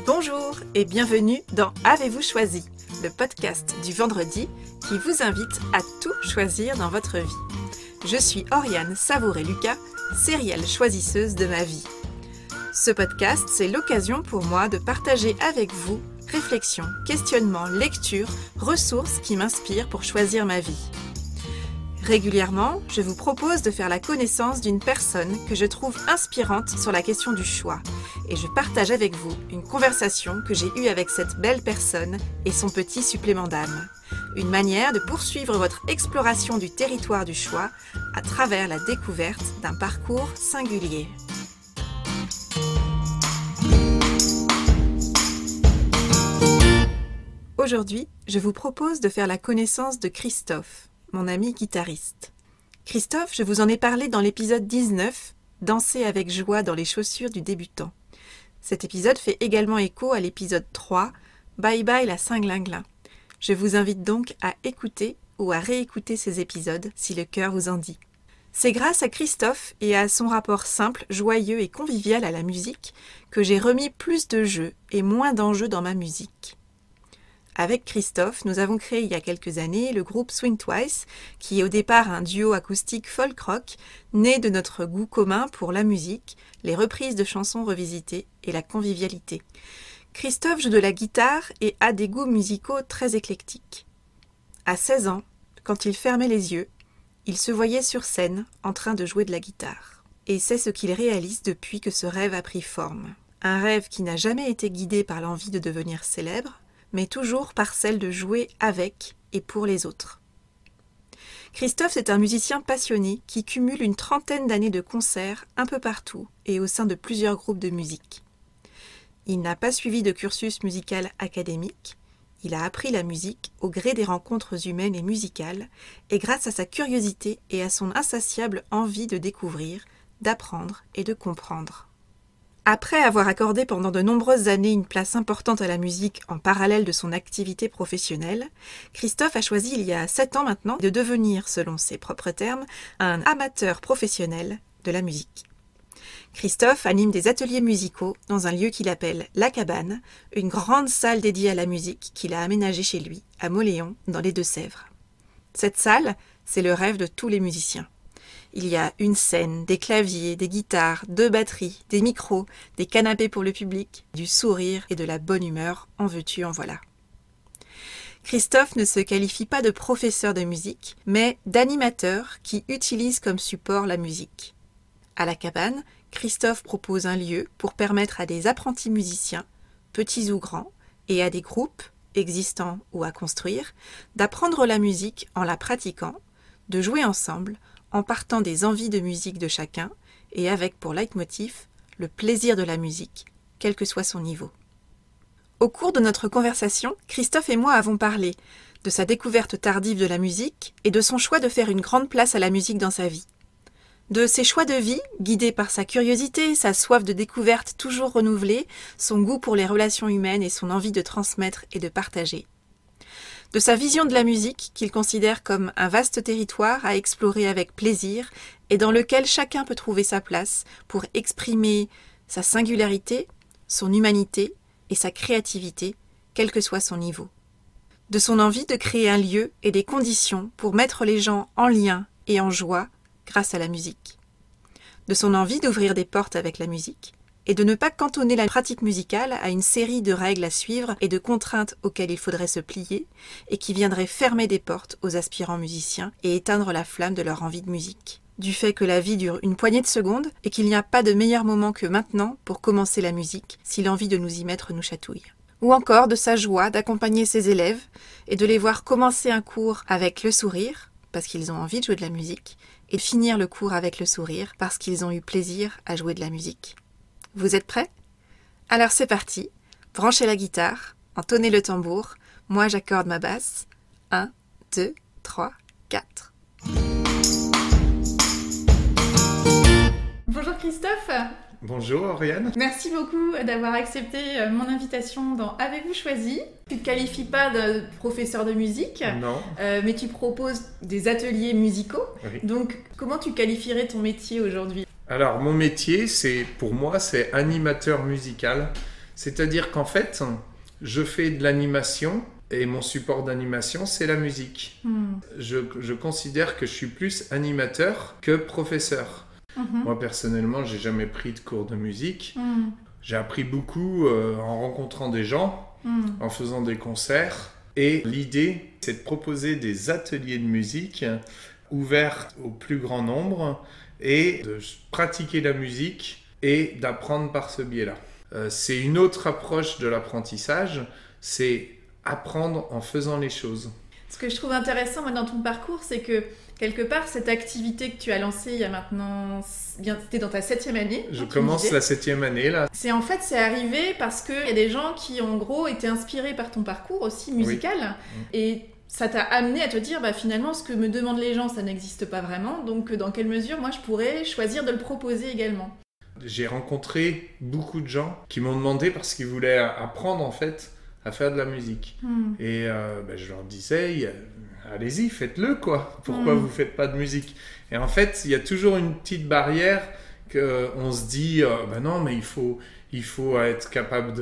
Bonjour et bienvenue dans Avez-vous choisi, le podcast du vendredi qui vous invite à tout choisir dans votre vie. Je suis Oriane Savouré-Lucas, sérielle choisisseuse de ma vie. Ce podcast, c'est l'occasion pour moi de partager avec vous réflexions, questionnements, lectures, ressources qui m'inspirent pour choisir ma vie. Régulièrement, je vous propose de faire la connaissance d'une personne que je trouve inspirante sur la question du choix et je partage avec vous une conversation que j'ai eue avec cette belle personne et son petit supplément d'âme. Une manière de poursuivre votre exploration du territoire du choix à travers la découverte d'un parcours singulier. Aujourd'hui, je vous propose de faire la connaissance de Christophe, mon ami guitariste. Christophe, je vous en ai parlé dans l'épisode 19, Danser avec joie dans les chaussures du débutant. Cet épisode fait également écho à l'épisode 3, Bye bye la Saint-Glinglin. Je vous invite donc à écouter ou à réécouter ces épisodes si le cœur vous en dit. C'est grâce à Christophe et à son rapport simple, joyeux et convivial à la musique que j'ai remis plus de jeux et moins d'enjeux dans ma musique. Avec Christophe, nous avons créé il y a quelques années le groupe Swing Twice, qui est au départ un duo acoustique folk-rock, né de notre goût commun pour la musique, les reprises de chansons revisitées et la convivialité. Christophe joue de la guitare et a des goûts musicaux très éclectiques. À 16 ans, quand il fermait les yeux, il se voyait sur scène en train de jouer de la guitare. Et c'est ce qu'il réalise depuis que ce rêve a pris forme. Un rêve qui n'a jamais été guidé par l'envie de devenir célèbre, mais toujours par celle de jouer avec et pour les autres. Christophe, c'est un musicien passionné qui cumule une trentaine d'années de concerts un peu partout et au sein de plusieurs groupes de musique. Il n'a pas suivi de cursus musical académique, il a appris la musique au gré des rencontres humaines et musicales et grâce à sa curiosité et à son insatiable envie de découvrir, d'apprendre et de comprendre. Après avoir accordé pendant de nombreuses années une place importante à la musique en parallèle de son activité professionnelle, Christophe a choisi il y a 7 ans maintenant de devenir, selon ses propres termes, un amateur professionnel de la musique. Christophe anime des ateliers musicaux dans un lieu qu'il appelle La Cabane, une grande salle dédiée à la musique qu'il a aménagée chez lui, à Mauléon, dans les Deux-Sèvres. Cette salle, c'est le rêve de tous les musiciens. Il y a une scène, des claviers, des guitares, 2 batteries, des micros, des canapés pour le public, du sourire et de la bonne humeur, en veux-tu, en voilà. Christophe ne se qualifie pas de professeur de musique, mais d'animateur qui utilise comme support la musique. À la cabane, Christophe propose un lieu pour permettre à des apprentis musiciens, petits ou grands, et à des groupes, existants ou à construire, d'apprendre la musique en la pratiquant, de jouer ensemble, en partant des envies de musique de chacun et avec pour leitmotiv le plaisir de la musique, quel que soit son niveau. Au cours de notre conversation, Christophe et moi avons parlé de sa découverte tardive de la musique et de son choix de faire une grande place à la musique dans sa vie. De ses choix de vie, guidés par sa curiosité, sa soif de découverte toujours renouvelée, son goût pour les relations humaines et son envie de transmettre et de partager. De sa vision de la musique, qu'il considère comme un vaste territoire à explorer avec plaisir et dans lequel chacun peut trouver sa place pour exprimer sa singularité, son humanité et sa créativité, quel que soit son niveau. De son envie de créer un lieu et des conditions pour mettre les gens en lien et en joie grâce à la musique. De son envie d'ouvrir des portes avec la musique et de ne pas cantonner la pratique musicale à une série de règles à suivre et de contraintes auxquelles il faudrait se plier et qui viendraient fermer des portes aux aspirants musiciens et éteindre la flamme de leur envie de musique. Du fait que la vie dure une poignée de secondes et qu'il n'y a pas de meilleur moment que maintenant pour commencer la musique si l'envie de nous y mettre nous chatouille. Ou encore de sa joie d'accompagner ses élèves et de les voir commencer un cours avec le sourire, parce qu'ils ont envie de jouer de la musique, et finir le cours avec le sourire parce qu'ils ont eu plaisir à jouer de la musique. Vous êtes prêts? Alors c'est parti, branchez la guitare, entonnez le tambour, moi j'accorde ma basse. 1, 2, 3, 4. Bonjour Christophe. Bonjour Oriane. Merci beaucoup d'avoir accepté mon invitation dans Avez-vous choisi? Tu ne te qualifies pas de professeur de musique, Non. Mais tu proposes des ateliers musicaux. Oui. Donc comment tu qualifierais ton métier aujourd'hui? Alors, mon métier, pour moi, c'est animateur musical. C'est-à-dire qu'en fait, je fais de l'animation et mon support d'animation, c'est la musique. Je considère que je suis plus animateur que professeur. Moi, personnellement, j'ai jamais pris de cours de musique. J'ai appris beaucoup en rencontrant des gens, en faisant des concerts. Et l'idée, c'est de proposer des ateliers de musique ouverts au plus grand nombre et de pratiquer la musique et d'apprendre par ce biais-là. C'est une autre approche de l'apprentissage, c'est apprendre en faisant les choses. Ce que je trouve intéressant moi, dans ton parcours, c'est que quelque part, cette activité que tu as lancée il y a maintenant... C'était dans ta 7e année. Je commence la 7e année, là. C'est arrivé parce qu'il y a des gens qui, en gros, étaient inspirés par ton parcours aussi musical. Oui. Et ça t'a amené à te dire, finalement, ce que me demandent les gens, ça n'existe pas vraiment. Donc, dans quelle mesure, moi, je pourrais choisir de le proposer également? J'ai rencontré beaucoup de gens qui m'ont demandé, parce qu'ils voulaient apprendre, en fait, à faire de la musique. Et je leur disais, allez-y, faites-le, quoi. Pourquoi vous ne faites pas de musique? Et en fait, il y a toujours une petite barrière qu'on se dit, non, mais il faut être capable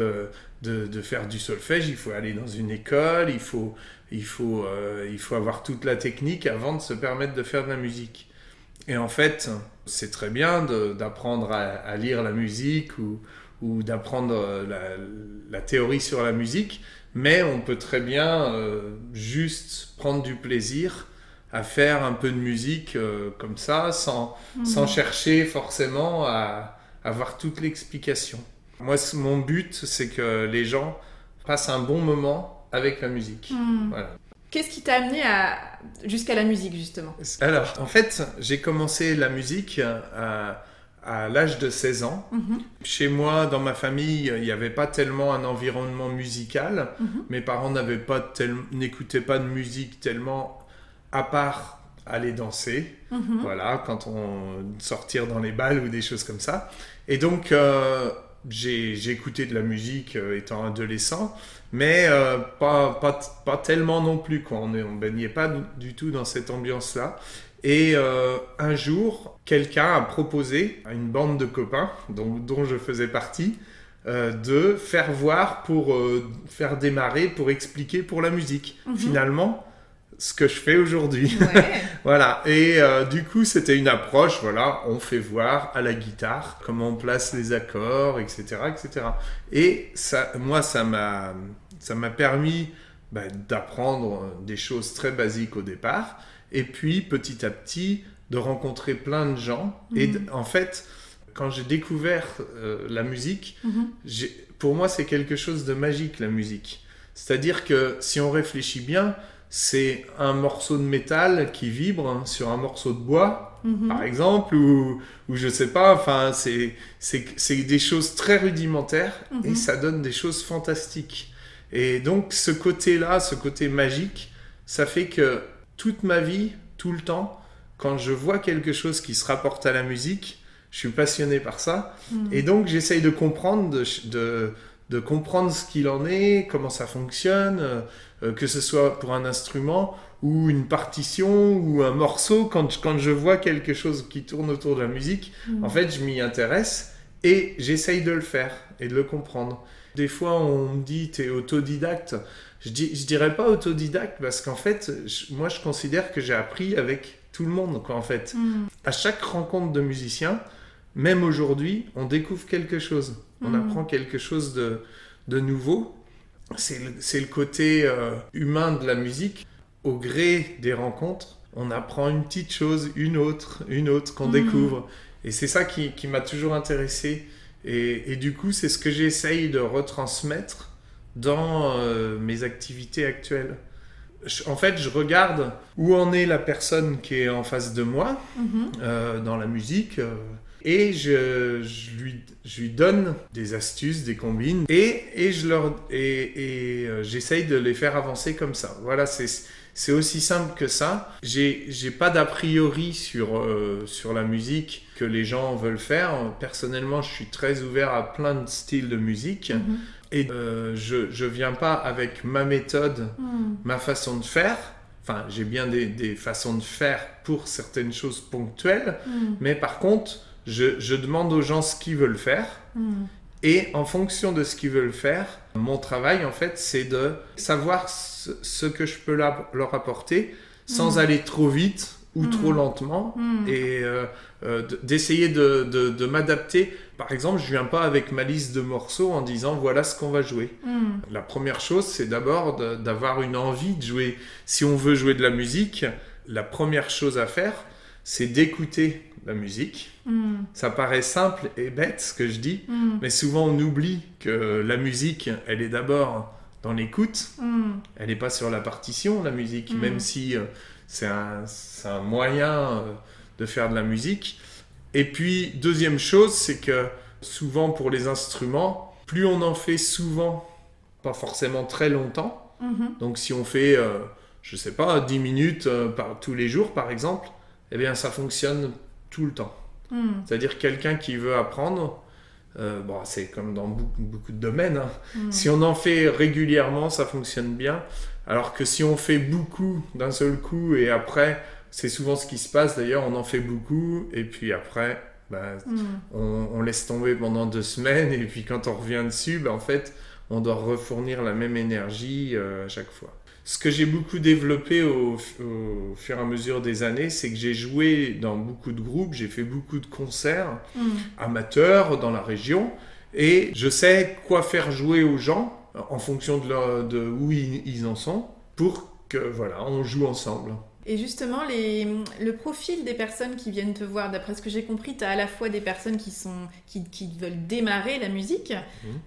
de faire du solfège, il faut aller dans une école, il faut avoir toute la technique avant de se permettre de faire de la musique. Et en fait, c'est très bien d'apprendre à lire la musique ou d'apprendre la théorie sur la musique, mais on peut très bien juste prendre du plaisir à faire un peu de musique comme ça, sans chercher forcément à avoir toute l'explication. Moi, mon but, c'est que les gens passent un bon moment avec la musique. Voilà. Qu'est-ce qui t'a amené jusqu'à la musique, justement? Alors, en fait, j'ai commencé la musique à l'âge de 16 ans. Chez moi, dans ma famille, il n'y avait pas tellement un environnement musical. Mes parents n'écoutaient pas de musique tellement, à part aller danser, voilà, quand on sortir dans les bals ou des choses comme ça. Et donc, j'ai écouté de la musique étant adolescent, mais pas tellement non plus, quoi. On ne baignait pas du tout dans cette ambiance-là. Et un jour, quelqu'un a proposé à une bande de copains, dont je faisais partie, de faire voir pour faire démarrer, pour expliquer pour la musique. Finalement, ce que je fais aujourd'hui. Ouais. Voilà. Et du coup, c'était une approche, voilà, on fait voir à la guitare comment on place les accords, etc., etc. Et ça, moi, ça m'a permis d'apprendre des choses très basiques au départ, et puis petit à petit de rencontrer plein de gens. Et en fait, quand j'ai découvert la musique, pour moi, c'est quelque chose de magique, la musique. C'est-à-dire que si on réfléchit bien, c'est un morceau de métal qui vibre sur un morceau de bois, par exemple, ou je sais pas, enfin, c'est des choses très rudimentaires et ça donne des choses fantastiques. Et donc, ce côté-là, ce côté magique, ça fait que toute ma vie, tout le temps, quand je vois quelque chose qui se rapporte à la musique, je suis passionné par ça. Et donc, j'essaye de comprendre, de comprendre ce qu'il en est, comment ça fonctionne, que ce soit pour un instrument ou une partition ou un morceau. Quand je vois quelque chose qui tourne autour de la musique, en fait, je m'y intéresse et j'essaye de le faire et de le comprendre. Des fois, on me dit « t'es autodidacte ». Je dirais pas autodidacte parce qu'en fait, moi, je considère que j'ai appris avec tout le monde, quoi, en fait. À chaque rencontre de musiciens, même aujourd'hui, on découvre quelque chose. On apprend quelque chose de nouveau. C'est le côté humain de la musique. Au gré des rencontres, on apprend une petite chose, une autre qu'on découvre. Et c'est ça qui m'a toujours intéressé. Et du coup, c'est ce que j'essaye de retransmettre dans mes activités actuelles. En fait, je regarde où en est la personne qui est en face de moi dans la musique. Et je lui donne des astuces, des combines, et j'essaye de les faire avancer comme ça. Voilà, c'est aussi simple que ça. J'ai pas d'a priori sur la musique que les gens veulent faire. Personnellement, je suis très ouvert à plein de styles de musique. Et je viens pas avec ma méthode, ma façon de faire. Enfin, j'ai bien des façons de faire pour certaines choses ponctuelles, mais par contre, je demande aux gens ce qu'ils veulent faire. Et en fonction de ce qu'ils veulent faire, mon travail, en fait, c'est de savoir ce que je peux leur apporter sans aller trop vite ou trop lentement et d'essayer de m'adapter. Par exemple, je ne viens pas avec ma liste de morceaux en disant voilà ce qu'on va jouer. La première chose, c'est d'abord d'avoir une envie de jouer. Si on veut jouer de la musique, la première chose à faire, c'est d'écouter la musique. Ça paraît simple et bête ce que je dis, mais souvent on oublie que la musique, elle est d'abord dans l'écoute. Elle n'est pas sur la partition, la musique, même si c'est un moyen de faire de la musique. Et puis, deuxième chose, c'est que souvent pour les instruments, plus on en fait souvent, pas forcément très longtemps, donc si on fait, je sais pas, 10 minutes tous les jours par exemple, eh bien ça fonctionne tout le temps. C'est-à-dire quelqu'un qui veut apprendre, c'est comme dans beaucoup de domaines, si on en fait régulièrement, ça fonctionne bien, alors que si on fait beaucoup d'un seul coup et après, c'est souvent ce qui se passe d'ailleurs, on en fait beaucoup et puis après, on laisse tomber pendant 2 semaines et puis quand on revient dessus, en fait, on doit refournir la même énergie à chaque fois. Ce que j'ai beaucoup développé au fur et à mesure des années, c'est que j'ai joué dans beaucoup de groupes, j'ai fait beaucoup de concerts amateurs dans la région et je sais quoi faire jouer aux gens en fonction de où ils en sont pour que voilà, on joue ensemble. Et justement, le profil des personnes qui viennent te voir, d'après ce que j'ai compris, tu as à la fois des personnes qui veulent démarrer la musique,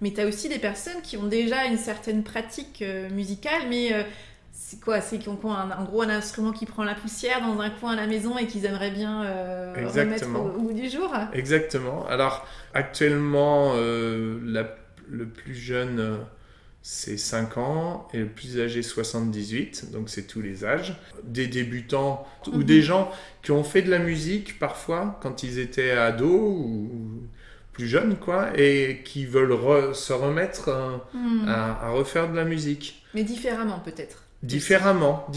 mais tu as aussi des personnes qui ont déjà une certaine pratique musicale, mais c'est quoi? C'est qui ont en gros un instrument qui prend la poussière dans un coin à la maison et qu'ils aimeraient bien remettre au bout du jour. Exactement. Alors, actuellement, le plus jeune... c'est 5 ans et le plus âgé 78, donc c'est tous les âges. Des débutants ou des gens qui ont fait de la musique parfois quand ils étaient ados ou plus jeunes quoi, et qui veulent se remettre à refaire de la musique. Mais différemment peut-être. Différemment.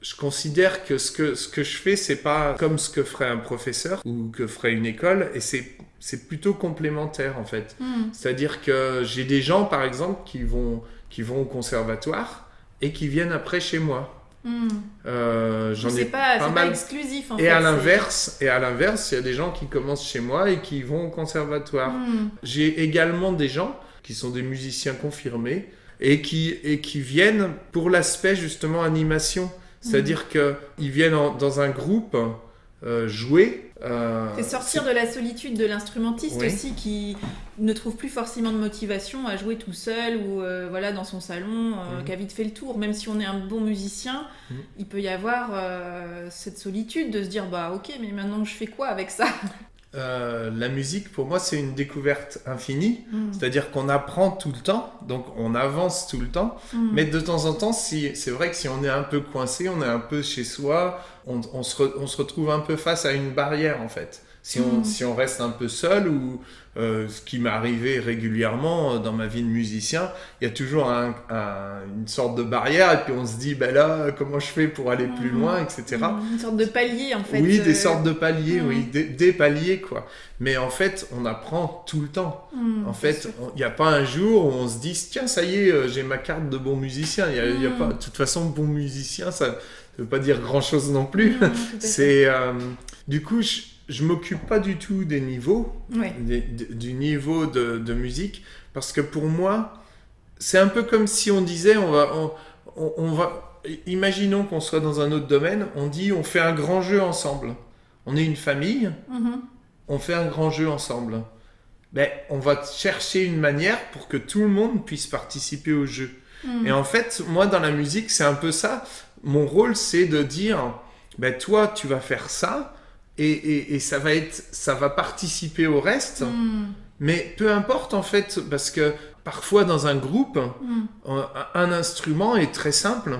Je considère que ce que je fais, c'est pas comme ce que ferait un professeur ou que ferait une école, et c'est plutôt complémentaire en fait. C'est-à-dire que j'ai des gens par exemple qui vont au conservatoire et qui viennent après chez moi. J'en ai pas mal. C'est pas exclusif en fait. Et à l'inverse, il y a des gens qui commencent chez moi et qui vont au conservatoire. J'ai également des gens qui sont des musiciens confirmés et qui viennent pour l'aspect justement animation. C'est-à-dire qu'ils viennent dans un groupe jouer. C'est sortir de la solitude de l'instrumentiste aussi qui ne trouve plus forcément de motivation à jouer tout seul ou dans son salon, qui a vite fait le tour. Même si on est un bon musicien, il peut y avoir cette solitude de se dire ok, mais maintenant je fais quoi avec ça? La musique, pour moi, c'est une découverte infinie. C'est-à-dire qu'on apprend tout le temps, donc on avance tout le temps. Mais de temps en temps, c'est vrai que si on est un peu coincé, on est un peu chez soi, on se retrouve un peu face à une barrière, en fait. Si on reste un peu seul, ou ce qui m'est arrivé régulièrement dans ma vie de musicien, il y a toujours une sorte de barrière, et puis on se dit, là, comment je fais pour aller plus loin, etc. Une sorte de palier, en fait. Oui, des sortes de paliers, des paliers, quoi. Mais en fait, on apprend tout le temps. En fait, il n'y a pas un jour où on se dit, tiens, ça y est, j'ai ma carte de bon musicien. Il y a pas, de toute façon, bon musicien, ça ne veut pas dire grand-chose non plus. Du coup, je m'occupe pas du tout des niveaux, du niveau de musique, parce que pour moi, c'est un peu comme si on disait, on va, imaginons qu'on soit dans un autre domaine, on fait un grand jeu ensemble. On est une famille, on fait un grand jeu ensemble. On va chercher une manière pour que tout le monde puisse participer au jeu. Et en fait, moi, dans la musique, c'est un peu ça. Mon rôle, c'est de dire, toi, tu vas faire ça, et ça va participer au reste, mais peu importe en fait, parce que parfois dans un groupe, un instrument est très simple,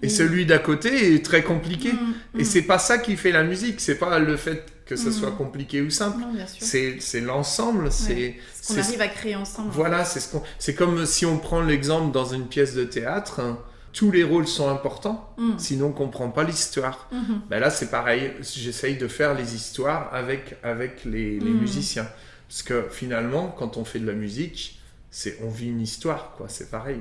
et celui d'à côté est très compliqué, et c'est pas ça qui fait la musique, c'est pas le fait que ça soit compliqué ou simple, c'est l'ensemble, c'est ce qu'on arrive à créer ensemble. Voilà, c'est comme si on prend l'exemple dans une pièce de théâtre. tous les rôles sont importants, sinon on ne comprend pas l'histoire. Ben là, c'est pareil, j'essaye de faire les histoires avec les musiciens. Parce que finalement, quand on fait de la musique, on vit une histoire, quoi. C'est pareil.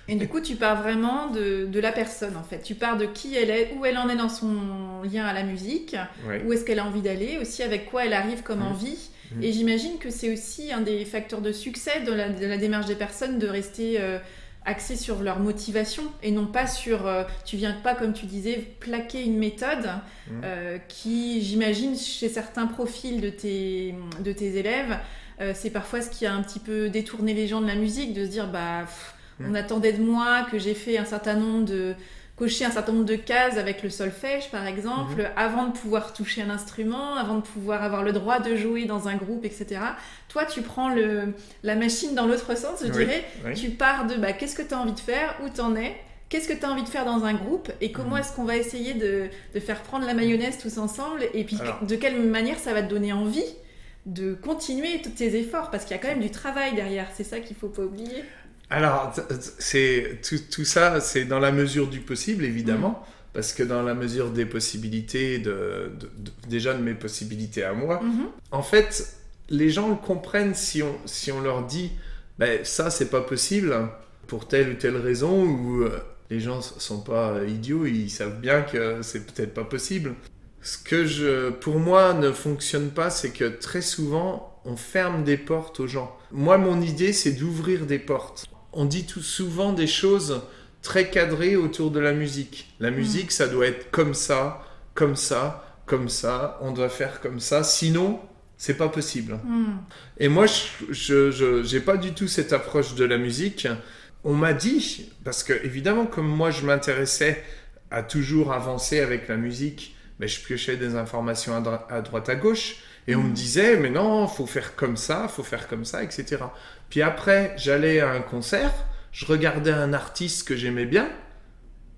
Et du coup, tu pars vraiment de la personne, en fait. Tu pars de qui elle est, où elle en est dans son lien à la musique, où est-ce qu'elle a envie d'aller, aussi avec quoi elle arrive comme envie. Et j'imagine que c'est aussi un des facteurs de succès de la démarche des personnes de rester axées sur leur motivation et non pas sur... tu viens pas, comme tu disais, plaquer une méthode qui, j'imagine, chez certains profils de tes élèves, c'est parfois ce qui a un petit peu détourné les gens de la musique, de se dire, on attendait de moi que j'ai fait cocher un certain nombre de cases avec le solfège, par exemple, avant de pouvoir toucher un instrument, avant de pouvoir avoir le droit de jouer dans un groupe, etc. Toi, tu prends la machine dans l'autre sens, je dirais. Tu pars de qu'est-ce que tu as envie de faire, où t'en es, qu'est-ce que tu as envie de faire dans un groupe, et comment est-ce qu'on va essayer de faire prendre la mayonnaise tous ensemble, et puis de quelle manière ça va te donner envie de continuer tous tes efforts, parce qu'il y a quand même du travail derrière, c'est ça qu'il ne faut pas oublier. Alors, tout ça, c'est dans la mesure du possible, évidemment, parce que dans la mesure des possibilités, déjà de mes possibilités à moi, en fait, les gens le comprennent si on leur dit ça, c'est pas possible, pour telle ou telle raison, ou les gens sont pas idiots, ils savent bien que c'est peut-être pas possible. Ce que pour moi ne fonctionne pas, c'est que très souvent, on ferme des portes aux gens. Moi, mon idée, c'est d'ouvrir des portes. On dit souvent des choses très cadrées autour de la musique. La musique, ça doit être comme ça, comme ça, comme ça. On doit faire comme ça. Sinon, c'est pas possible. Et moi, je n'ai pas du tout cette approche de la musique. On m'a dit, parce que évidemment, comme moi, je m'intéressais à toujours avancer avec la musique, je piochais des informations à droite à gauche. Et on me disait, mais non, faut faire comme ça, etc. Puis après, j'allais à un concert, je regardais un artiste que j'aimais bien,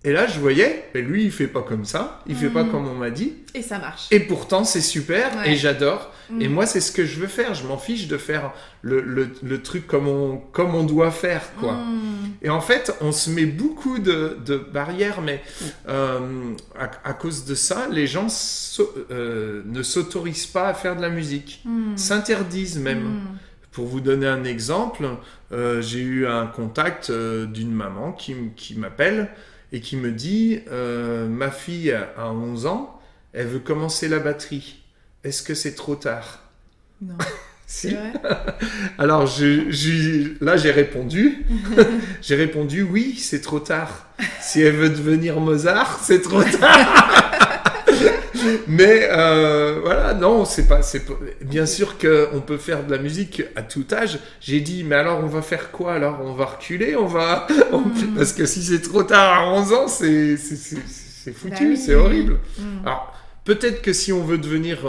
et là, je voyais, lui, il fait pas comme ça, il fait pas comme on m'a dit. Et ça marche. Et pourtant, c'est super, et j'adore. Et moi, c'est ce que je veux faire. Je m'en fiche de faire le truc comme on doit faire, quoi. Et en fait, on se met beaucoup de barrières, mais à cause de ça, les gens ne s'autorisent pas à faire de la musique, s'interdisent même. Pour vous donner un exemple, j'ai eu un contact d'une maman qui m'appelle et qui me dit ma fille a 11 ans, elle veut commencer la batterie. Est-ce que c'est trop tard? Non. Si. C'est vrai. Alors là j'ai répondu oui, c'est trop tard. Si elle veut devenir Mozart, c'est trop tard. Mais voilà, non, c'est pas. Bien sûr qu'on peut faire de la musique à tout âge. J'ai dit, mais alors on va faire quoi? Alors on va reculer, parce que si c'est trop tard à 11 ans, c'est foutu, c'est horrible. Alors peut-être que si on veut devenir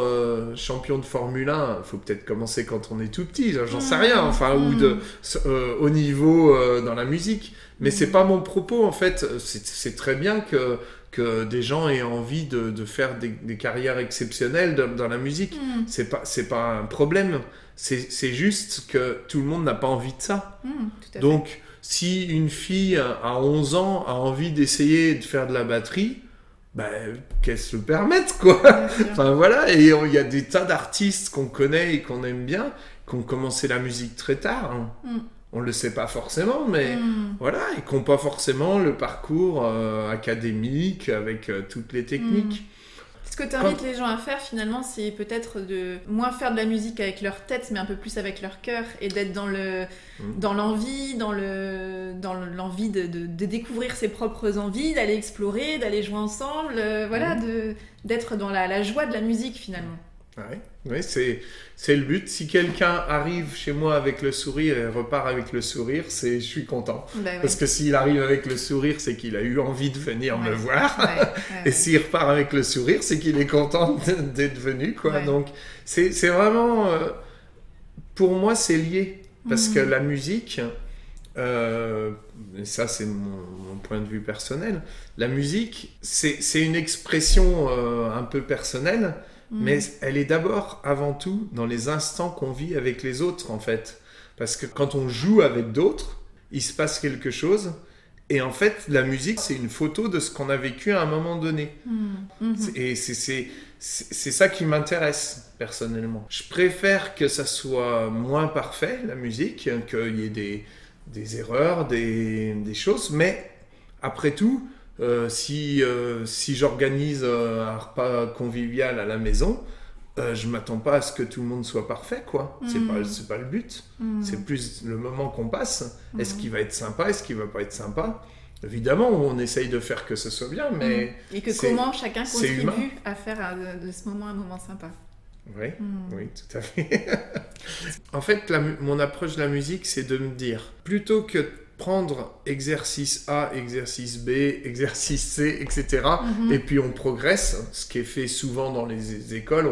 champion de Formule 1, il faut peut-être commencer quand on est tout petit, j'en sais rien, ou au niveau dans la musique. Mais c'est pas mon propos, en fait. C'est très bien que des gens aient envie de faire des carrières exceptionnelles dans la musique. C'est pas un problème. C'est juste que tout le monde n'a pas envie de ça. Donc, si une fille à 11 ans a envie d'essayer de faire de la batterie, qu'elle se le permette, quoi. Enfin, voilà. Et il y a des tas d'artistes qu'on connaît et qu'on aime bien, qui ont commencé la musique très tard. On ne le sait pas forcément, mais voilà, et qui n'ont pas forcément le parcours académique avec toutes les techniques. Ce que tu invites les gens à faire, finalement, c'est peut-être de moins faire de la musique avec leur tête, mais un peu plus avec leur cœur, et d'être dans l'envie, dans l'envie de découvrir ses propres envies, d'aller explorer, d'aller jouer ensemble, d'être dans la joie de la musique, finalement. Oui, c'est le but. Si quelqu'un arrive chez moi avec le sourire et repart avec le sourire, je suis content. Parce que s'il arrive avec le sourire, c'est qu'il a eu envie de venir me voir. Et s'il repart avec le sourire, c'est qu'il est content d'être venu, quoi. Donc, c'est vraiment... pour moi, c'est lié. Parce que la musique... et ça, c'est mon point de vue personnel. La musique, c'est une expression un peu personnelle, mais elle est d'abord, avant tout, dans les instants qu'on vit avec les autres, en fait. Parce que quand on joue avec d'autres, il se passe quelque chose, Et en fait, la musique, c'est une photo de ce qu'on a vécu à un moment donné. Et c'est ça qui m'intéresse, personnellement. Je préfère que ça soit moins parfait, la musique, qu'il y ait des erreurs, des choses. Mais après tout, si j'organise un repas convivial à la maison, je m'attends pas à ce que tout le monde soit parfait, quoi. C'est pas le but. C'est plus le moment qu'on passe. Est-ce qu'il va être sympa? Est-ce qu'il va pas être sympa? Évidemment, on essaye de faire que ce soit bien, mais... Et que comment chacun contribue humain. à faire de ce moment un moment sympa. Oui, oui, tout à fait. En fait, mon approche de la musique, c'est de me dire, plutôt que de prendre exercice A, exercice B, exercice C, etc., et puis on progresse, ce qui est fait souvent dans les écoles,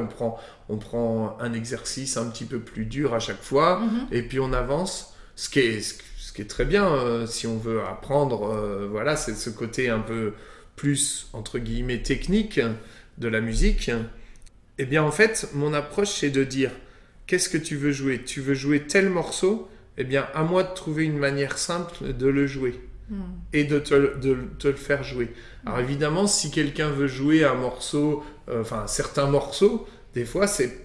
on prend un exercice un petit peu plus dur à chaque fois, et puis on avance, ce qui est très bien si on veut apprendre, voilà, c'est ce côté un peu plus, entre guillemets, technique de la musique. Eh bien, en fait, mon approche, c'est de dire, qu'est-ce que tu veux jouer? Tu veux jouer tel morceau? Eh bien, à moi de trouver une manière simple de le jouer et de te le faire jouer. Alors évidemment, si quelqu'un veut jouer un morceau, certains morceaux, des fois, c'est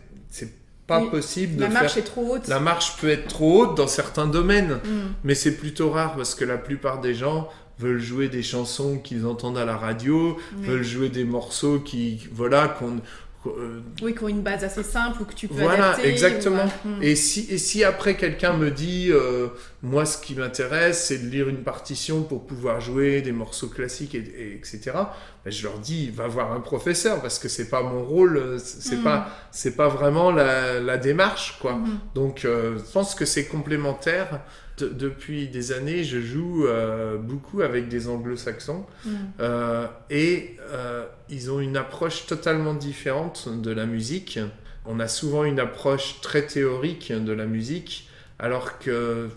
pas possible de faire... La marche est trop haute. La marche peut être trop haute dans certains domaines, mais c'est plutôt rare parce que la plupart des gens veulent jouer des chansons qu'ils entendent à la radio, veulent jouer des morceaux qui ont Voilà, exactement. Et si après quelqu'un me dit, moi ce qui m'intéresse, c'est de lire une partition pour pouvoir jouer des morceaux classiques, etc., ben, je leur dis, va voir un professeur, parce que c'est pas mon rôle, c'est pas vraiment la démarche, quoi. Donc, je pense que c'est complémentaire. Depuis des années, je joue beaucoup avec des anglo-saxons et ils ont une approche totalement différente de la musique. On a souvent une approche très théorique de la musique, alors que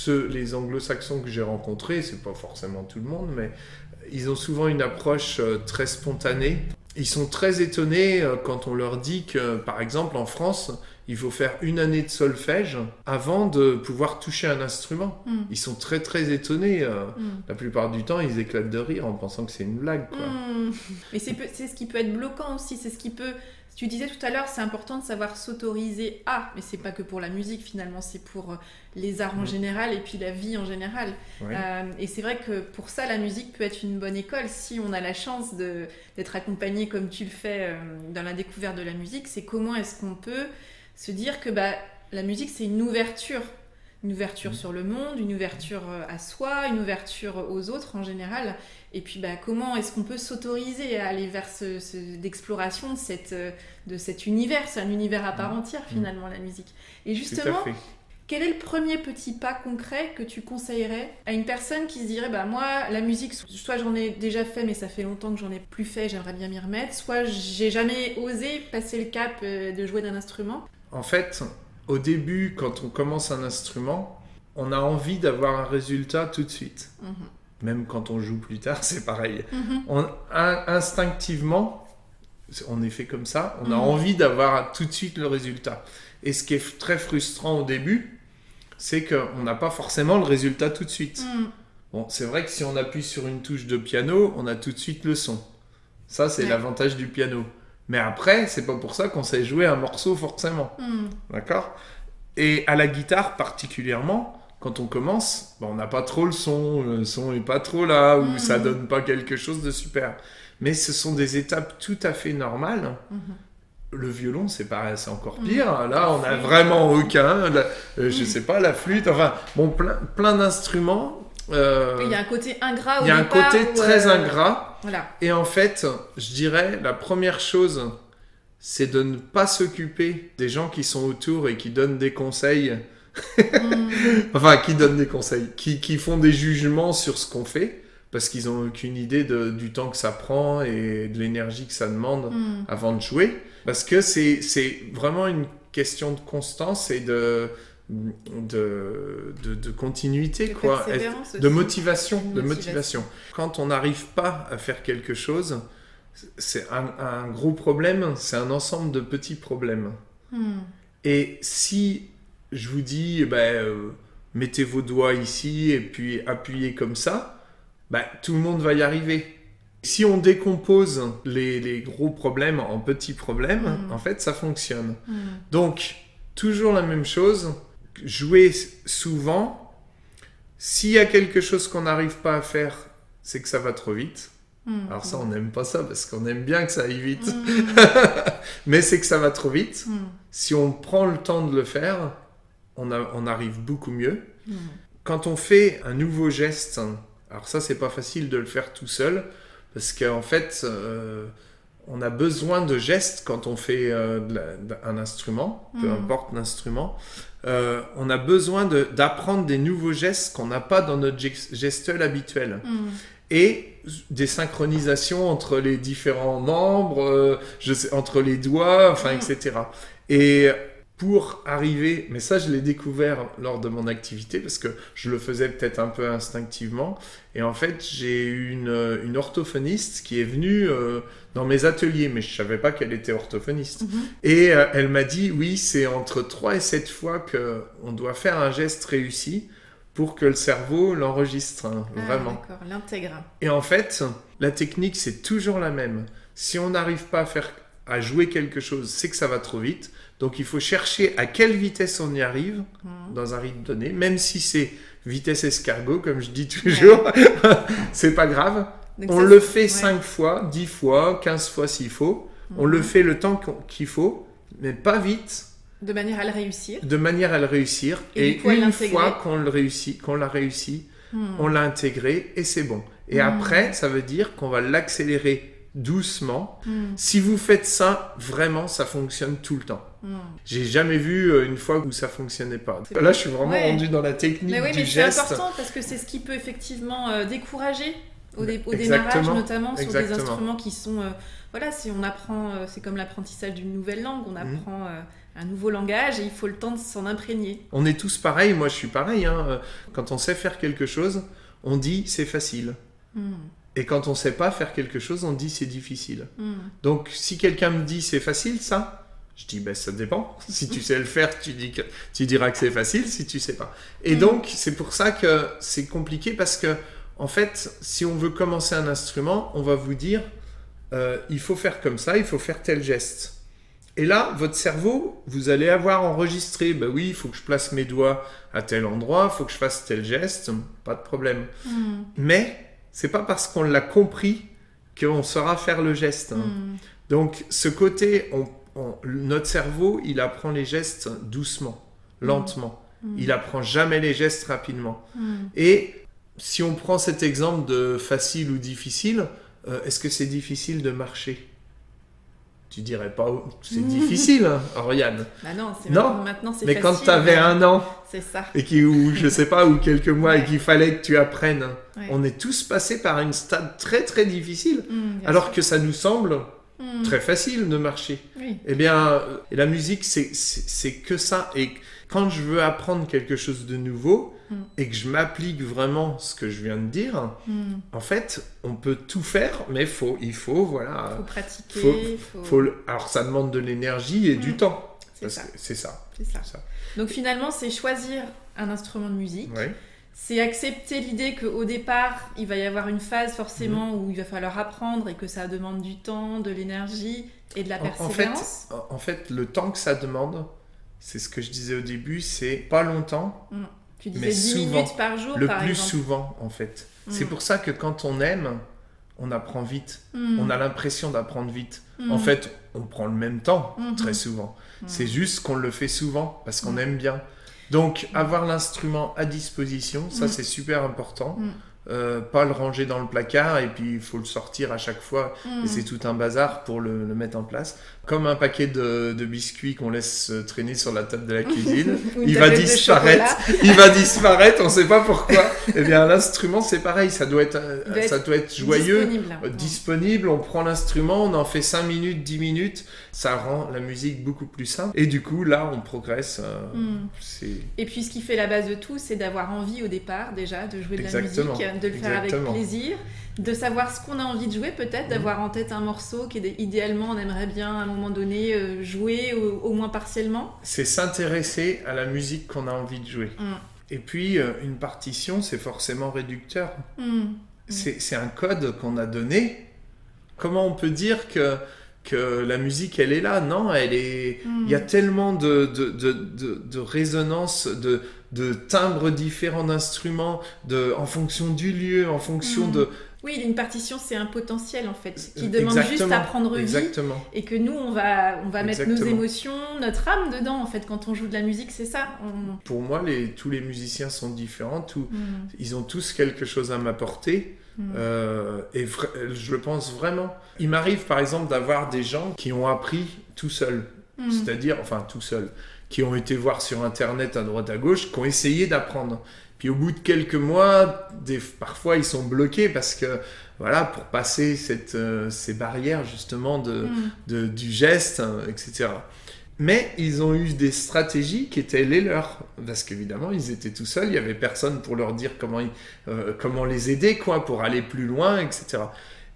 les anglo-saxons que j'ai rencontrés, c'est pas forcément tout le monde, mais ils ont souvent une approche très spontanée. Ils sont très étonnés quand on leur dit que, par exemple, en France, il faut faire 1 année de solfège avant de pouvoir toucher un instrument. Ils sont très très étonnés. La plupart du temps, ils éclatent de rire en pensant que c'est une blague, quoi. Mais c'est ce qui peut être bloquant aussi. C'est ce qui peut... Tu disais tout à l'heure, c'est important de savoir s'autoriser à, mais c'est pas que pour la musique finalement, c'est pour les arts en général et puis la vie en général. Oui. Et c'est vrai que pour ça, la musique peut être une bonne école si on a la chance d'être accompagné comme tu le fais dans la découverte de la musique. C'est comment est-ce qu'on peut se dire que la musique, c'est une ouverture sur le monde, une ouverture à soi, une ouverture aux autres en général. Et puis comment est-ce qu'on peut s'autoriser à aller vers d'exploration de cet univers? C'est un univers à part entière finalement, la musique. Et justement, quel est le premier petit pas concret que tu conseillerais à une personne qui se dirait moi, la musique, soit j'en ai déjà fait mais ça fait longtemps que j'en ai plus fait, j'aimerais bien m'y remettre, soit j'ai jamais osé passer le cap de jouer d'un instrument? En fait, au début, quand on commence un instrument, on a envie d'avoir un résultat tout de suite. Même quand on joue plus tard, c'est pareil. Instinctivement, on est fait comme ça, on a envie d'avoir tout de suite le résultat. Et ce qui est très frustrant au début, c'est qu'on n'a pas forcément le résultat tout de suite. Bon, c'est vrai que si on appuie sur une touche de piano, on a tout de suite le son. Ça, c'est l'avantage du piano. Mais après, c'est pas pour ça qu'on sait jouer un morceau forcément. D'accord ? Et à la guitare particulièrement, quand on commence, on n'a pas trop le son est pas trop là, ou ça donne pas quelque chose de super. Mais ce sont des étapes tout à fait normales. Le violon, c'est pareil, c'est encore pire. Là, on n'a vraiment aucun. Je sais pas, la flûte, enfin, bon, plein d'instruments. Il y a un côté ingrat au départ. Il y a un côté très ingrat. Voilà. Et en fait, je dirais, la première chose, c'est de ne pas s'occuper des gens qui sont autour et qui donnent des conseils. Enfin, qui donnent des conseils, qui font des jugements sur ce qu'on fait, parce qu'ils n'ont aucune idée du temps que ça prend et de l'énergie que ça demande avant de jouer. Parce que c'est vraiment une question de constance et de continuité, quoi, de motivation. Quand on n'arrive pas à faire quelque chose, c'est un gros problème, c'est un ensemble de petits problèmes. Et si je vous dis, mettez vos doigts ici et puis appuyez comme ça, bah, tout le monde va y arriver. Si on décompose les gros problèmes en petits problèmes, en fait, ça fonctionne. Donc, toujours la même chose, jouer souvent. S'il y a quelque chose qu'on n'arrive pas à faire, c'est que ça va trop vite. Alors ça, on n'aime pas ça, parce qu'on aime bien que ça aille vite. Mais c'est que ça va trop vite. Si on prend le temps de le faire, on arrive beaucoup mieux. Quand on fait un nouveau geste, alors ça, c'est pas facile de le faire tout seul, parce qu'en fait, on a besoin de gestes quand on fait un instrument, peu importe l'instrument. On a besoin d'apprendre des nouveaux gestes qu'on n'a pas dans notre gestuelle habituelle. Et des synchronisations entre les différents membres, entre les doigts, enfin, etc. Et pour arriver, mais ça je l'ai découvert lors de mon activité parce que je le faisais peut-être un peu instinctivement, et en fait j'ai eu une orthophoniste qui est venue dans mes ateliers, mais je savais pas qu'elle était orthophoniste, et elle m'a dit oui, c'est entre 3 et 7 fois qu'on doit faire un geste réussi pour que le cerveau l'enregistre, vraiment. D'accord, l'intègre. Et en fait, la technique c'est toujours la même. Si on n'arrive pas à jouer quelque chose, c'est que ça va trop vite. Donc il faut chercher à quelle vitesse on y arrive dans un rythme donné, même si c'est vitesse escargot, comme je dis toujours, c'est pas grave. Donc on le fait 5 fois, 10 fois, 15 fois s'il faut. On le fait le temps qu'il faut, mais pas vite. De manière à le réussir. De manière à le réussir. Et une fois qu'on l'a réussi, on l'a intégré et c'est bon. Et après, ça veut dire qu'on va l'accélérer doucement. Si vous faites ça, vraiment, ça fonctionne tout le temps. J'ai jamais vu une fois où ça fonctionnait pas. Là, je suis vraiment rendu dans la technique du geste. C'est important parce que c'est ce qui peut effectivement décourager au démarrage, notamment sur des instruments qui sont... voilà, si on apprend, c'est comme l'apprentissage d'une nouvelle langue, on apprend un nouveau langage et il faut le temps de s'en imprégner. On est tous pareils, moi je suis pareil. Quand on sait faire quelque chose, on dit c'est facile. Et quand on ne sait pas faire quelque chose, on dit c'est difficile. Donc, si quelqu'un me dit c'est facile, ça, je dis ben ça dépend. Si tu sais le faire, tu diras que c'est facile. Si tu sais pas. Et donc, c'est pour ça que c'est compliqué parce que, en fait, si on veut commencer un instrument, on va vous dire il faut faire comme ça, il faut faire tel geste. Et là, votre cerveau, vous allez avoir enregistré, ben oui, il faut que je place mes doigts à tel endroit, il faut que je fasse tel geste, pas de problème. Mais c'est pas parce qu'on l'a compris qu'on saura faire le geste. Donc, ce côté, notre cerveau, il apprend les gestes doucement, lentement. Il apprend jamais les gestes rapidement. Et si on prend cet exemple de facile ou difficile, est-ce que c'est difficile de marcher ? Tu dirais pas, c'est difficile, hein, Oriane. Bah non, maintenant c'est mais facile. Quand tu avais 1 an, c'est ça. ou je sais pas, ou quelques mois, et qu'il fallait que tu apprennes, on est tous passés par une stade très très difficile, alors que ça nous semble très facile de marcher. Eh bien, la musique, c'est que ça. Et quand je veux apprendre quelque chose de nouveau, et que je m'applique vraiment ce que je viens de dire, en fait, on peut tout faire, mais il faut voilà. Faut pratiquer. Alors, ça demande de l'énergie et du temps. C'est ça. ça. Donc, finalement, c'est choisir un instrument de musique. C'est accepter l'idée qu'au départ, il va y avoir une phase forcément où il va falloir apprendre et que ça demande du temps, de l'énergie et de la persévérance. En fait, le temps que ça demande, c'est ce que je disais au début, c'est pas longtemps. Tu disais 10 minutes par jour, par exemple. Le plus souvent, en fait. C'est pour ça que quand on aime, on apprend vite. On a l'impression d'apprendre vite. En fait, on prend le même temps, très souvent. C'est juste qu'on le fait souvent, parce qu'on aime bien. Donc, avoir l'instrument à disposition, ça, c'est super important. Pas le ranger dans le placard, et puis il faut le sortir à chaque fois. Et c'est tout un bazar pour le mettre en place. Comme un paquet de biscuits qu'on laisse traîner sur la table de la cuisine. Il va disparaître, on ne sait pas pourquoi. Eh bien, l'instrument, c'est pareil, ça doit être joyeux, disponible. On prend l'instrument, on en fait 5 minutes, 10 minutes. Ça rend la musique beaucoup plus simple. Et du coup, là, on progresse. Et puis, ce qui fait la base de tout, c'est d'avoir envie au départ, déjà, de jouer de la musique, de le faire avec plaisir, de savoir ce qu'on a envie de jouer, peut-être, d'avoir en tête un morceau idéalement, on aimerait bien, à un moment donné, jouer, au moins partiellement. C'est s'intéresser à la musique qu'on a envie de jouer. Et puis, une partition, c'est forcément réducteur. c'est un code qu'on a donné. Comment on peut dire que la musique, elle est là? Non, elle est... Il y a tellement de résonances, de timbres différents d'instruments, en fonction du lieu, en fonction de... Oui, une partition, c'est un potentiel, en fait, qui demande juste à prendre vie. Exactement. Et que nous, on va mettre nos émotions, notre âme dedans, en fait. Quand on joue de la musique, c'est ça. Pour moi, tous les musiciens sont différents. Ils ont tous quelque chose à m'apporter. Et je le pense vraiment. Il m'arrive, par exemple, d'avoir des gens qui ont appris tout seuls. C'est-à-dire, enfin, tout seuls. Qui ont été voir sur Internet, à droite, à gauche, qui ont essayé d'apprendre. Puis au bout de quelques mois, parfois ils sont bloqués parce que, voilà, pour passer ces barrières justement du geste, etc. Mais ils ont eu des stratégies qui étaient les leurs. Parce qu'évidemment, ils étaient tout seuls, il n'y avait personne pour leur dire comment les aider, quoi, pour aller plus loin, etc.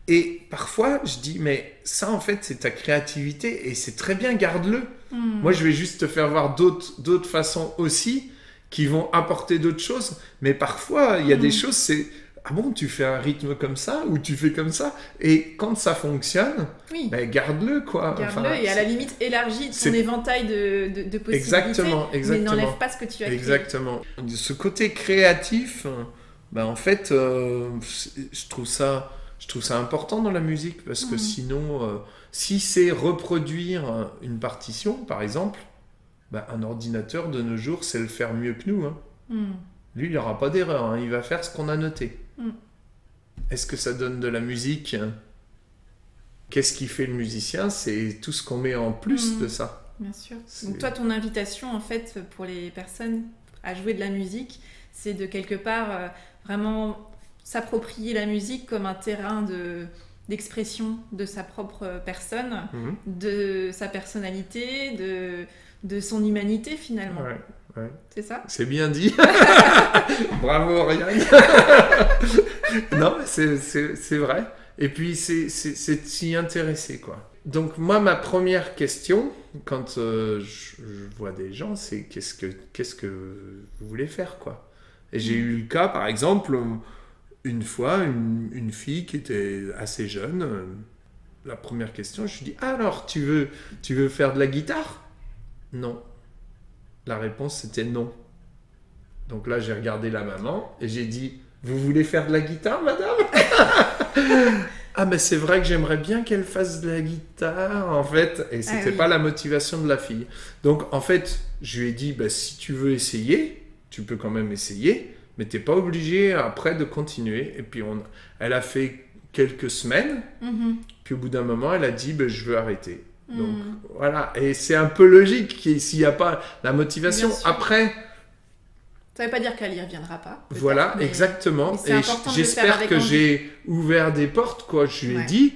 Et parfois, je dis, mais ça, en fait, c'est ta créativité et c'est très bien, garde-le. Moi, je vais juste te faire voir d'autres façons aussi qui vont apporter d'autres choses. Mais parfois, il y a des choses, c'est... Ah bon, tu fais un rythme comme ça ou tu fais comme ça? Et quand ça fonctionne, ben garde-le, quoi. Garde-le et à la limite, élargis ton éventail de possibilités. Exactement. Mais n'enlève pas ce que tu as créé. Exactement. Ce côté créatif, ben en fait, je trouve ça important dans la musique parce que sinon, si c'est reproduire une partition, par exemple, ben, un ordinateur de nos jours sait le faire mieux que nous. Lui, il n'aura pas d'erreur, il va faire ce qu'on a noté. Est-ce que ça donne de la musique? Qu'est-ce qui fait le musicien? C'est tout ce qu'on met en plus de ça. Bien sûr. Donc toi, ton invitation, en fait, pour les personnes à jouer de la musique, c'est de quelque part vraiment s'approprier la musique comme un terrain d'expression de sa propre personne, de sa personnalité, de son humanité, finalement. Ouais. C'est ça? C'est bien dit. Bravo, Oriane. Non, mais c'est vrai. Et puis, c'est s'y intéresser, quoi. Donc, moi, ma première question, quand je vois des gens, c'est qu'est-ce que vous voulez faire, quoi? Et j'ai eu le cas, par exemple, une fois, une fille qui était assez jeune. La première question, je lui dis, alors, tu veux faire de la guitare? Non. La réponse, c'était non. Donc là, j'ai regardé la maman et j'ai dit, vous voulez faire de la guitare, madame? Ah, mais c'est vrai que j'aimerais bien qu'elle fasse de la guitare, en fait. Et c'était pas la motivation de la fille. Donc, en fait, je lui ai dit, bah, si tu veux essayer, tu peux quand même essayer, mais t'es pas obligé après de continuer. Et puis, elle a fait quelques semaines. Puis au bout d'un moment, elle a dit, bah, je veux arrêter. Donc voilà, et c'est un peu logique s'il n'y a pas la motivation. Après, ça ne veut pas dire qu'elle n'y reviendra pas. Voilà, exactement. Et j'espère que j'ai ouvert des portes, quoi. Je lui ai dit,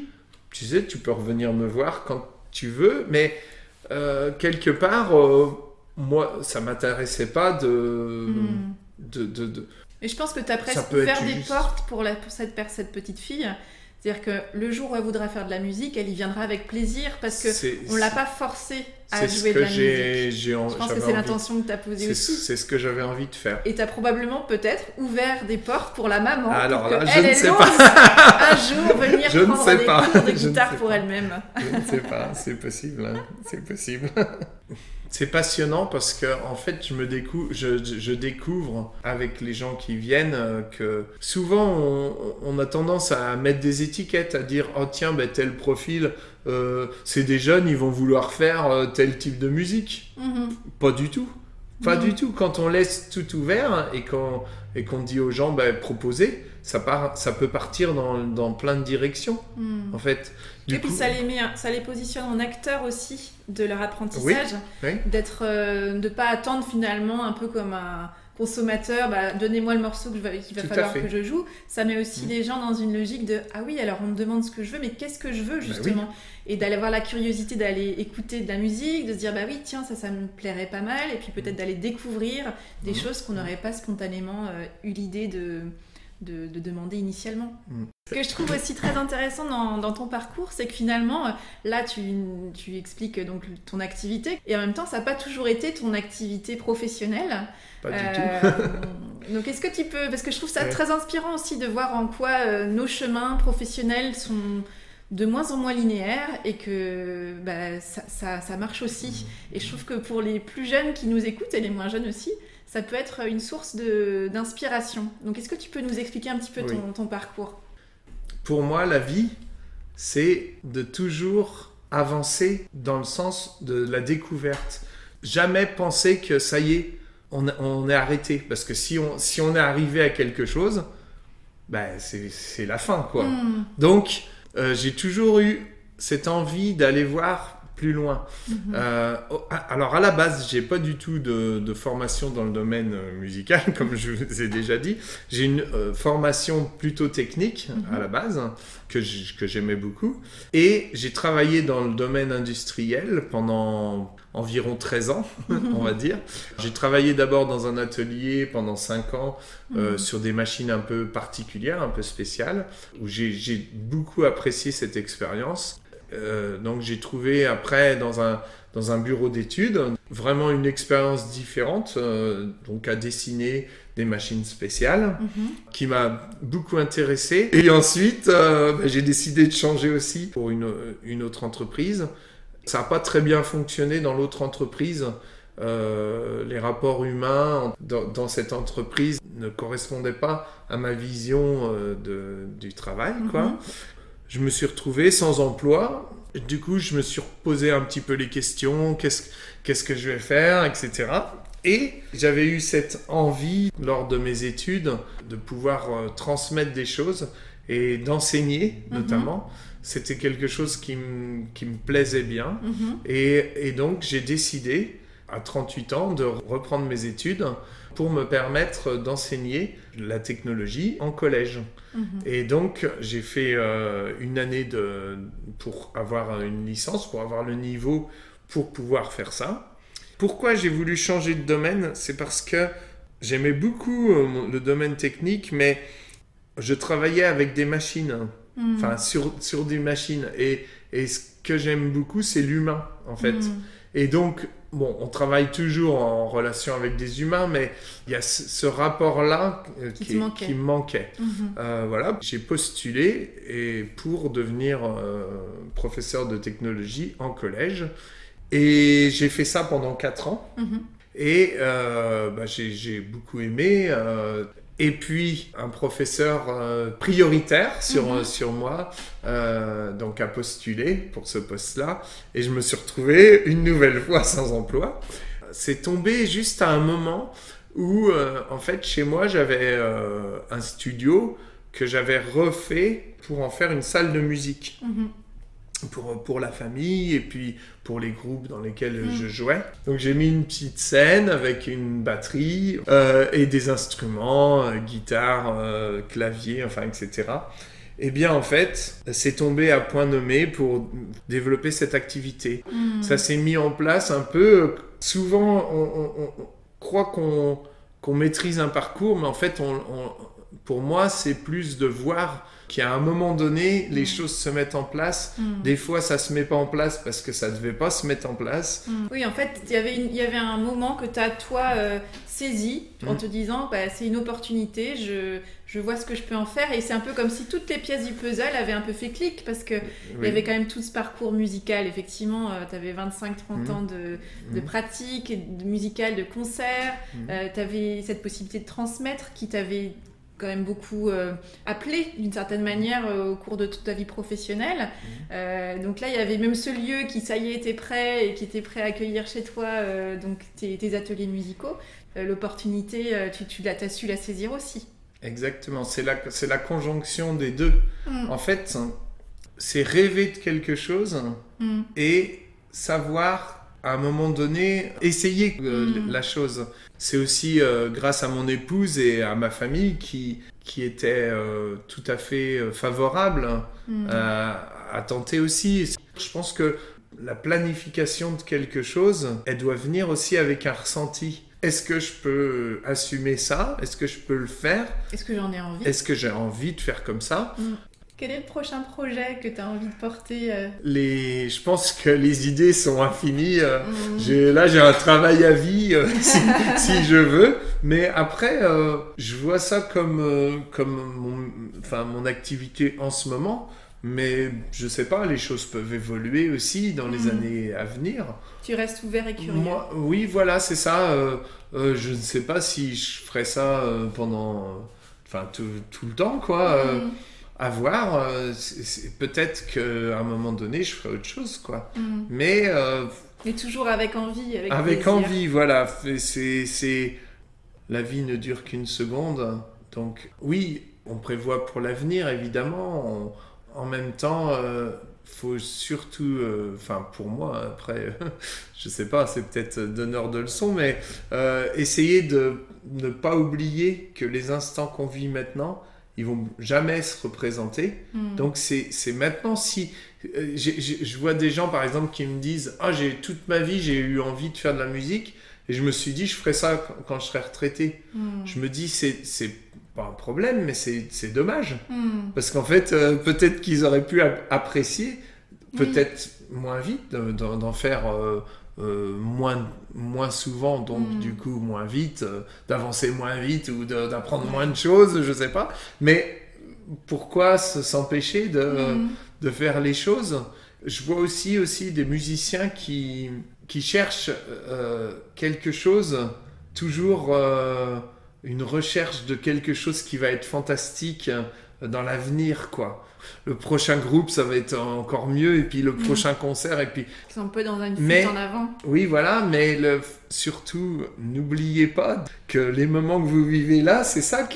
tu sais, tu peux revenir me voir quand tu veux, mais quelque part, moi, ça ne m'intéressait pas de... Et je pense que tu as presque ouvert des portes pour cette petite fille. C'est-à-dire que le jour où elle voudra faire de la musique, elle y viendra avec plaisir parce qu'on ne l'a pas forcée à jouer de la musique. Je pense que c'est l'intention que tu as posée aussi. C'est ce que j'avais envie de faire. Et tu as probablement peut-être ouvert des portes pour la maman. Alors pour là, je ne sais pas. Un jour venir prendre des cours de guitare pour elle-même. Je ne sais pas, c'est possible. C'est possible. C'est passionnant parce que en fait, je découvre avec les gens qui viennent que souvent on a tendance à mettre des étiquettes, à dire oh tiens tel profil, c'est des jeunes, ils vont vouloir faire tel type de musique. Pas du tout. Pas du tout. Quand on laisse tout ouvert et qu'on dit aux gens proposez, ça peut partir dans plein de directions en fait. Et puis ça les positionne en acteurs aussi de leur apprentissage, de pas attendre finalement un peu comme un consommateur, donnez-moi le morceau qu'il va falloir que je joue. Ça met aussi les gens dans une logique de ah oui, alors on me demande ce que je veux, mais qu'est-ce que je veux justement, et d'aller avoir la curiosité d'aller écouter de la musique, de se dire bah oui tiens ça me plairait pas mal, et puis peut-être d'aller découvrir des choses qu'on n'aurait pas spontanément eu l'idée de demander initialement. Ce que je trouve aussi très intéressant dans ton parcours, c'est que finalement, là, tu expliques donc ton activité, et en même temps, ça n'a pas toujours été ton activité professionnelle. Pas du tout. Donc est-ce que tu peux, parce que je trouve ça très inspirant aussi de voir en quoi nos chemins professionnels sont de moins en moins linéaires et que ça marche aussi. Et je trouve que pour les plus jeunes qui nous écoutent et les moins jeunes aussi, ça peut être une source d'inspiration. Donc est-ce que tu peux nous expliquer un petit peu ton parcours ? Pour moi, la vie, c'est de toujours avancer dans le sens de la découverte. Jamais penser que ça y est, on est arrêté. Parce que si on est arrivé à quelque chose, c'est la fin, quoi. Donc, j'ai toujours eu cette envie d'aller voir plus loin. Alors, à la base, j'ai pas du tout de formation dans le domaine musical, comme je vous ai déjà dit. J'ai une formation plutôt technique, à la base, que j'aimais beaucoup. Et j'ai travaillé dans le domaine industriel pendant environ 13 ans, on va dire. J'ai travaillé d'abord dans un atelier pendant 5 ans sur des machines un peu particulières, un peu spéciales, où j'ai beaucoup apprécié cette expérience. Donc j'ai trouvé après dans un bureau d'études vraiment une expérience différente, donc à dessiner des machines spéciales, qui m'a beaucoup intéressé. Et ensuite, j'ai décidé de changer aussi pour une autre entreprise. Ça n'a pas très bien fonctionné dans l'autre entreprise. Les rapports humains dans cette entreprise ne correspondaient pas à ma vision du travail, quoi. Je me suis retrouvé sans emploi. Du coup, je me suis posé un petit peu les questions. Qu'est-ce que je vais faire, etc. Et j'avais eu cette envie, lors de mes études, de pouvoir transmettre des choses et d'enseigner, notamment. C'était quelque chose qui me plaisait bien. Et donc, j'ai décidé, à 38 ans, de reprendre mes études pour me permettre d'enseigner la technologie en collège. Et donc, j'ai fait une année pour avoir une licence, pour avoir le niveau pour pouvoir faire ça. Pourquoi j'ai voulu changer de domaine ? C'est parce que j'aimais beaucoup le domaine technique, mais je travaillais avec des machines, enfin sur des machines. Et ce que j'aime beaucoup, c'est l'humain, en fait. Et donc, bon, on travaille toujours en relation avec des humains, mais il y a ce rapport-là qui me manquait. Voilà, j'ai postulé pour devenir professeur de technologie en collège. Et j'ai fait ça pendant 4 ans. Et j'ai beaucoup aimé. Et puis, un professeur prioritaire sur moi donc a postulé pour ce poste-là. Et je me suis retrouvé une nouvelle fois sans emploi. C'est tombé juste à un moment où, en fait, chez moi, j'avais un studio que j'avais refait pour en faire une salle de musique. Pour la famille et puis pour les groupes dans lesquels je jouais. Donc j'ai mis une petite scène avec une batterie et des instruments, guitare, clavier, enfin etc. Et bien en fait, c'est tombé à point nommé pour développer cette activité. Ça s'est mis en place un peu. Souvent, on croit qu'on maîtrise un parcours, mais en fait, pour moi, c'est plus de voir qu'à un moment donné, les choses se mettent en place. Des fois, ça se met pas en place parce que ça devait pas se mettre en place. Oui, en fait, il y avait un moment que tu as, toi, saisi en te disant, c'est une opportunité, je vois ce que je peux en faire. Et c'est un peu comme si toutes les pièces du puzzle avaient un peu fait clic parce qu'il y avait quand même tout ce parcours musical. Effectivement, tu avais 25-30 ans de pratique, de musical, de concert. Tu avais cette possibilité de transmettre qui t'avait quand même beaucoup appelé d'une certaine manière au cours de toute ta vie professionnelle. Donc là, il y avait même ce lieu qui, ça y est, était prêt et qui était prêt à accueillir chez toi donc tes ateliers musicaux. L'opportunité, tu as su la saisir aussi. Exactement, c'est la conjonction des deux. En fait, c'est rêver de quelque chose et savoir à un moment donné, essayer la chose. C'est aussi grâce à mon épouse et à ma famille qui étaient tout à fait favorables à tenter aussi. Je pense que la planification de quelque chose, elle doit venir aussi avec un ressenti. Est-ce que je peux assumer ça ? Est-ce que je peux le faire ? Est-ce que j'en ai envie ? Est-ce que j'ai envie de faire comme ça ? Quel est le prochain projet que tu as envie de porter Je pense que les idées sont infinies. Là, j'ai un travail à vie, si je veux. Mais après, je vois ça comme mon activité en ce moment. Mais je sais pas, les choses peuvent évoluer aussi dans les années à venir. Tu restes ouvert et curieux. Moi, oui, voilà, c'est ça. Je ne sais pas si je ferai ça pendant... tout le temps, quoi. À voir. Peut-être qu'à un moment donné, je ferai autre chose, quoi. Mais toujours avec envie, avec plaisir. envie, voilà. La vie ne dure qu'une seconde. Donc, oui, on prévoit pour l'avenir, évidemment. En même temps, faut surtout... pour moi, après, je sais pas, c'est peut-être donneur de leçons, mais essayer de ne pas oublier que les instants qu'on vit maintenant, ils vont jamais se représenter. Donc c'est maintenant. Si je vois des gens par exemple qui me disent toute ma vie j'ai eu envie de faire de la musique et je me suis dit je ferai ça quand je serai retraité. Je me dis c'est pas un problème, mais c'est dommage parce qu'en fait peut-être qu'ils auraient pu apprécier peut-être moins vite d'en faire moins souvent, donc du coup moins vite, d'avancer moins vite ou d'apprendre moins de choses, je sais pas. Mais pourquoi s'empêcher de faire les choses? Je vois aussi des musiciens qui cherchent quelque chose, toujours une recherche de quelque chose qui va être fantastique dans l'avenir, quoi. Le prochain groupe, ça va être encore mieux, et puis le prochain concert, et puis... Ils sont un peu dans une fuite en avant. Oui, voilà, mais surtout, n'oubliez pas que les moments que vous vivez là, c'est ça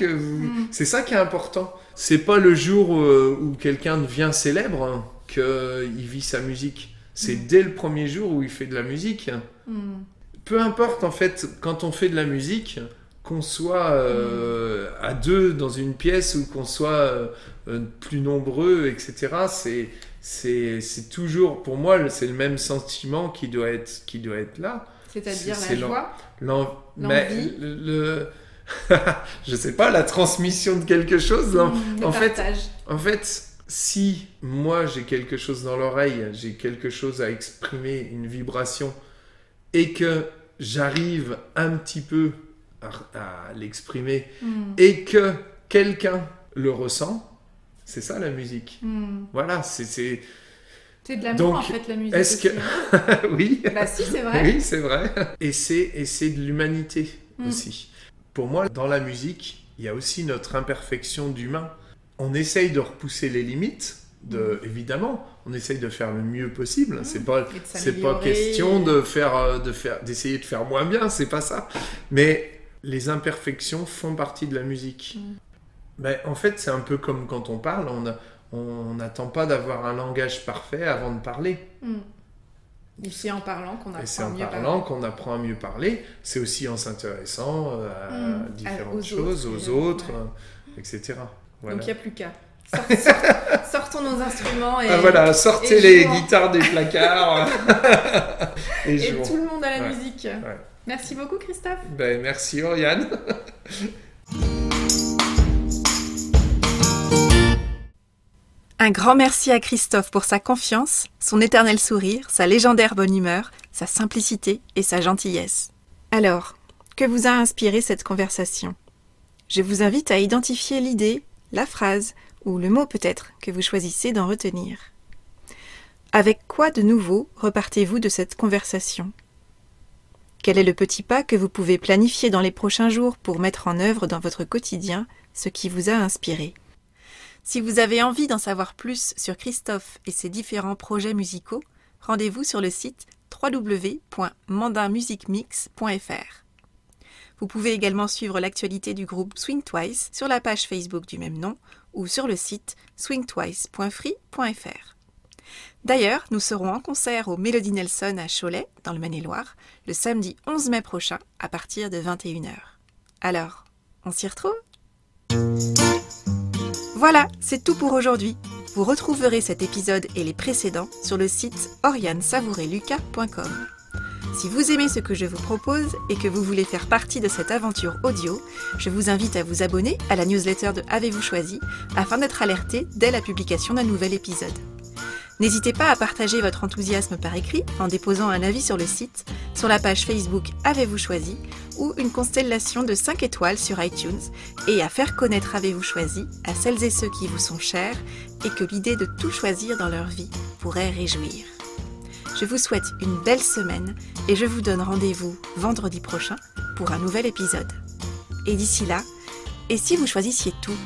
c'est ça qui est important. C'est pas le jour où quelqu'un devient célèbre qu'il vit sa musique. C'est dès le premier jour où il fait de la musique. Peu importe, en fait, quand on fait de la musique... qu'on soit à deux dans une pièce ou qu'on soit plus nombreux, etc. C'est toujours, pour moi, c'est le même sentiment qui doit être là. C'est-à-dire la joie, l'envie, je sais pas, la transmission de quelque chose. Le partage. En fait, si moi j'ai quelque chose dans l'oreille, j'ai quelque chose à exprimer, une vibration, et que j'arrive un petit peu à l'exprimer et que quelqu'un le ressent, c'est ça la musique. Voilà, c'est de l'amour. Donc, en fait, la musique. Est-ce que oui. Bah si, c'est vrai. Oui, c'est vrai. Et c'est de l'humanité aussi. Pour moi, dans la musique, il y a aussi notre imperfection d'humain. On essaye de repousser les limites. Évidemment, on essaye de faire le mieux possible. C'est pas question d'essayer de faire moins bien. C'est pas ça. Mais les imperfections font partie de la musique. Ben, en fait, c'est un peu comme quand on parle. On n'attend pas d'avoir un langage parfait avant de parler. Et c'est en parlant qu'on apprend à mieux parler. C'est aussi en s'intéressant à différentes choses, aux autres, etc. Voilà. Donc il n'y a plus qu'à. Sortons nos instruments et sortez les guitares des placards et tout le monde à la musique. Ouais. Merci beaucoup Christophe. Merci Oriane. Un grand merci à Christophe pour sa confiance, son éternel sourire, sa légendaire bonne humeur, sa simplicité et sa gentillesse. Alors, que vous a inspiré cette conversation? Je vous invite à identifier l'idée, la phrase ou le mot peut-être que vous choisissez d'en retenir. Avec quoi de nouveau repartez-vous de cette conversation? Quel est le petit pas que vous pouvez planifier dans les prochains jours pour mettre en œuvre dans votre quotidien ce qui vous a inspiré? Si vous avez envie d'en savoir plus sur Christophe et ses différents projets musicaux, rendez-vous sur le site www.mandinmusicmix.fr. Vous pouvez également suivre l'actualité du groupe Swing Twice sur la page Facebook du même nom ou sur le site swingtwice.free.fr. D'ailleurs, nous serons en concert au Mélodie Nelson à Cholet, dans le Maine-et-Loire, le samedi 11 mai prochain à partir de 21h. Alors, on s'y retrouve ? Voilà, c'est tout pour aujourd'hui. Vous retrouverez cet épisode et les précédents sur le site orianesavoureluca.com. Si vous aimez ce que je vous propose et que vous voulez faire partie de cette aventure audio, je vous invite à vous abonner à la newsletter de Avez-vous choisi afin d'être alerté dès la publication d'un nouvel épisode. N'hésitez pas à partager votre enthousiasme par écrit en déposant un avis sur le site, sur la page Facebook Avez-vous choisi ou une constellation de 5 étoiles sur iTunes et à faire connaître Avez-vous choisi à celles et ceux qui vous sont chers et que l'idée de tout choisir dans leur vie pourrait réjouir. Je vous souhaite une belle semaine et je vous donne rendez-vous vendredi prochain pour un nouvel épisode. Et d'ici là, et si vous choisissiez tout ?